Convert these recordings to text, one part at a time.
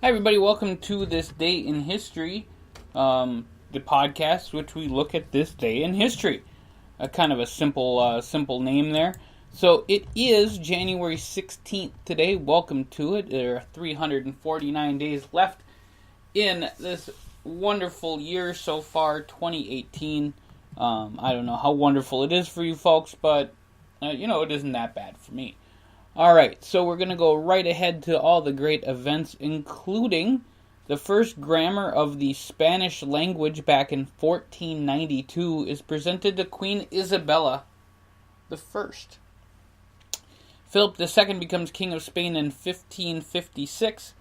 Hi, everybody. Welcome to This Day in History, the podcast which we look at this day in history. Kind of a simple name there. So it is January 16th today. Welcome to it. There are 349 days left in this wonderful year so far, 2018. I don't know how wonderful it is for you folks, but it isn't that bad for me. Alright, so we're going to go right ahead to all the great events, including the first grammar of the Spanish language back in 1492 is presented to Queen Isabella I. Philip II becomes King of Spain in 1556.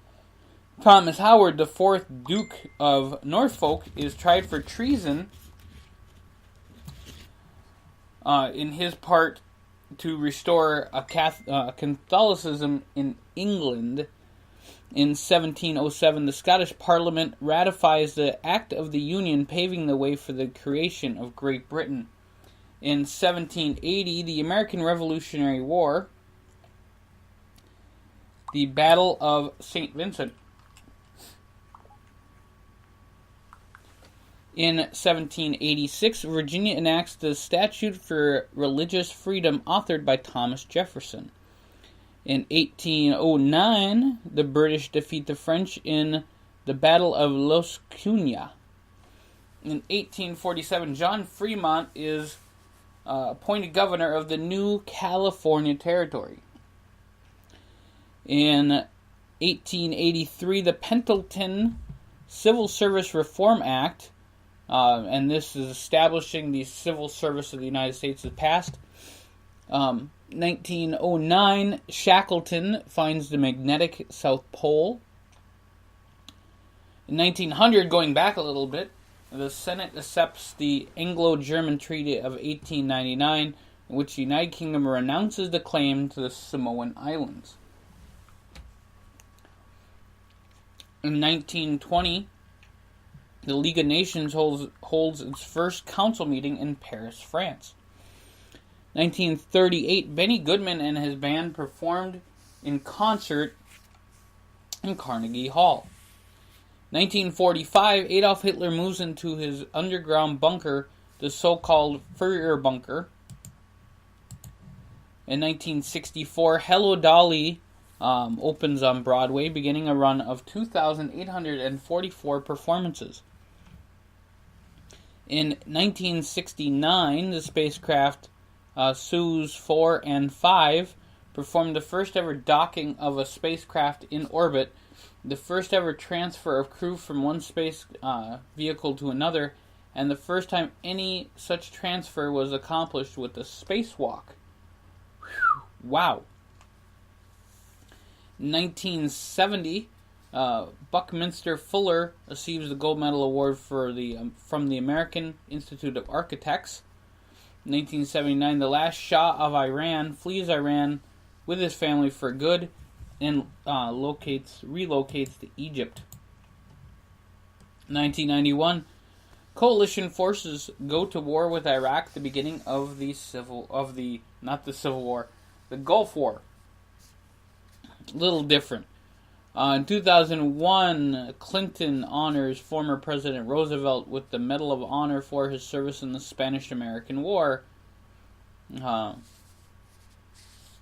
Thomas Howard, the 4th Duke of Norfolk, is tried for treason in his part to restore Catholicism in England. In 1707, the Scottish Parliament ratifies the Act of the Union, paving the way for the creation of Great Britain. In 1780, the American Revolutionary War, the Battle of St. Vincent. In 1786, Virginia enacts the Statute for Religious Freedom, authored by Thomas Jefferson. In 1809, the British defeat the French in the Battle of Los Cunha. In 1847, John Fremont is appointed governor of the new California Territory. In 1883, the Pendleton Civil Service Reform Act, and this is establishing the civil service of the United States, is passed. 1909, Shackleton finds the magnetic South Pole. In 1900, going back a little bit, the Senate accepts the Anglo-German Treaty of 1899, in which the United Kingdom renounces the claim to the Samoan Islands. In 1920, the League of Nations holds its first council meeting in Paris, France. 1938, Benny Goodman and his band performed in concert in Carnegie Hall. 1945, Adolf Hitler moves into his underground bunker, the so-called Führer bunker. In 1964, Hello Dolly opens on Broadway, beginning a run of 2,844 performances. In 1969, the spacecraft Soyuz 4 and 5 performed the first ever docking of a spacecraft in orbit, the first ever transfer of crew from one space vehicle to another, and the first time any such transfer was accomplished with a spacewalk. Whew, wow. 1970, Buckminster Fuller receives the Gold Medal Award from the American Institute of Architects. In 1979, the last Shah of Iran flees Iran with his family for good and relocates to Egypt. 1991, coalition forces go to war with Iraq, the beginning of the Gulf War. A little different. In 2001, Clinton honors former President Roosevelt with the Medal of Honor for his service in the Spanish-American War.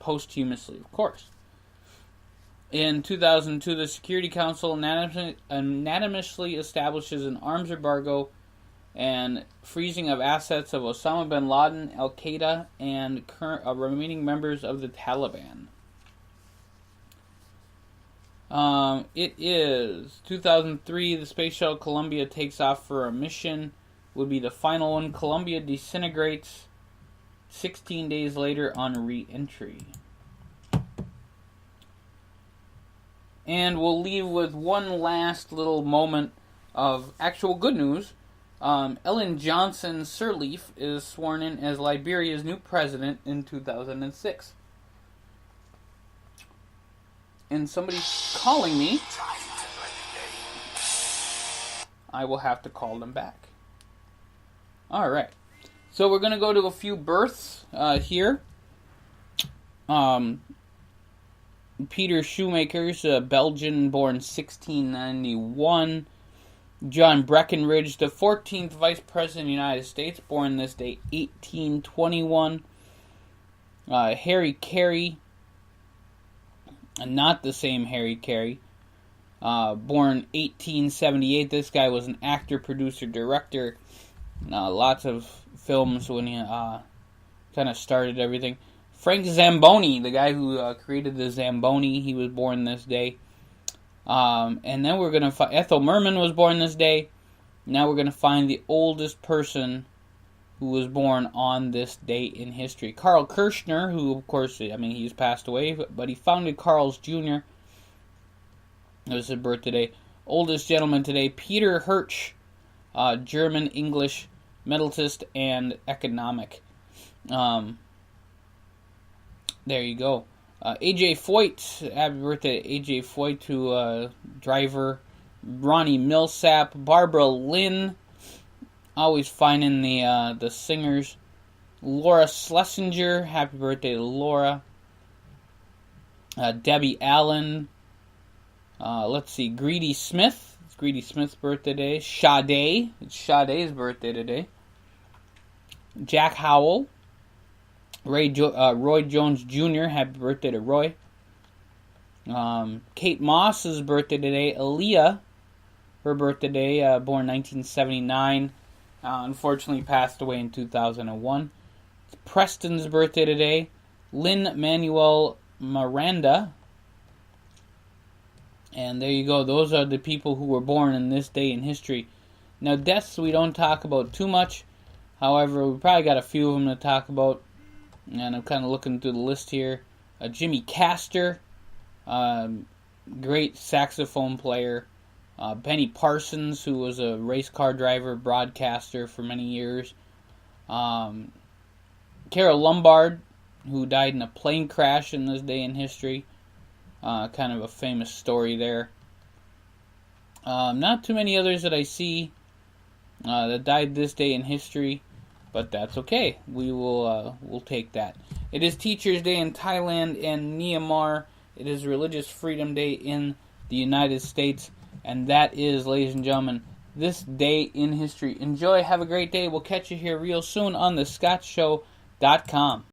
Posthumously, of course. In 2002, the Security Council unanimously establishes an arms embargo and freezing of assets of Osama bin Laden, Al-Qaeda, and remaining members of the Taliban. It is 2003, the space shuttle Columbia takes off for a mission. Would be the final one. Columbia disintegrates 16 days later on re-entry. And we'll leave with one last little moment of actual good news. Ellen Johnson Sirleaf is sworn in as Liberia's new president in 2006. And somebody's calling me. I will have to call them back. Alright. So we're going to go to a few births here. Peter Shoemaker's Belgian, born 1691. John Breckinridge, the 14th Vice President of the United States, born this day, 1821. Harry Caray, not the same Harry Caray, born 1878. This guy was an actor, producer, director. Lots of films when he kind of started everything. Frank Zamboni, the guy who created the Zamboni, he was born this day. And then we're going to find Ethel Merman was born this day. Now we're going to find the oldest person who was born on this date in history. Carl Kirchner, who, of course, he's passed away, but he founded Carl's Jr. It was his birthday. Oldest gentleman today, Peter Hirsch, German, English, metallist, and economic. There you go. A.J. Foyt, happy birthday to A.J. Foyt, to driver. Ronnie Millsap, Barbara Lynn, always finding the singers. Laura Schlesinger, happy birthday to Laura. Debbie Allen. Let's see, Greedy Smith. It's Greedy Smith's birthday today. Sade. It's Sade's birthday today. Jack Howell. Roy Jones Jr., happy birthday to Roy. Kate Moss's birthday today. Aaliyah, her birthday today, born 1979. Unfortunately passed away in 2001. It's Preston's birthday today. Lynn Manuel Miranda. And there you go. Those are the people who were born in this day in history. Now, deaths we don't talk about too much. However, we probably got a few of them to talk about. And I'm kind of looking through the list here. Jimmy Castor, great saxophone player. Benny Parsons, who was a race car driver, broadcaster for many years. Carol Lombard, who died in a plane crash in this day in history. Kind of a famous story there. Not too many others that I see that died this day in history. But that's okay. We'll take that. It is Teachers' Day in Thailand and Myanmar. It is Religious Freedom Day in the United States. And that is, ladies and gentlemen, this day in history. Enjoy. Have a great day. We'll catch you here real soon on the ScottShow.com.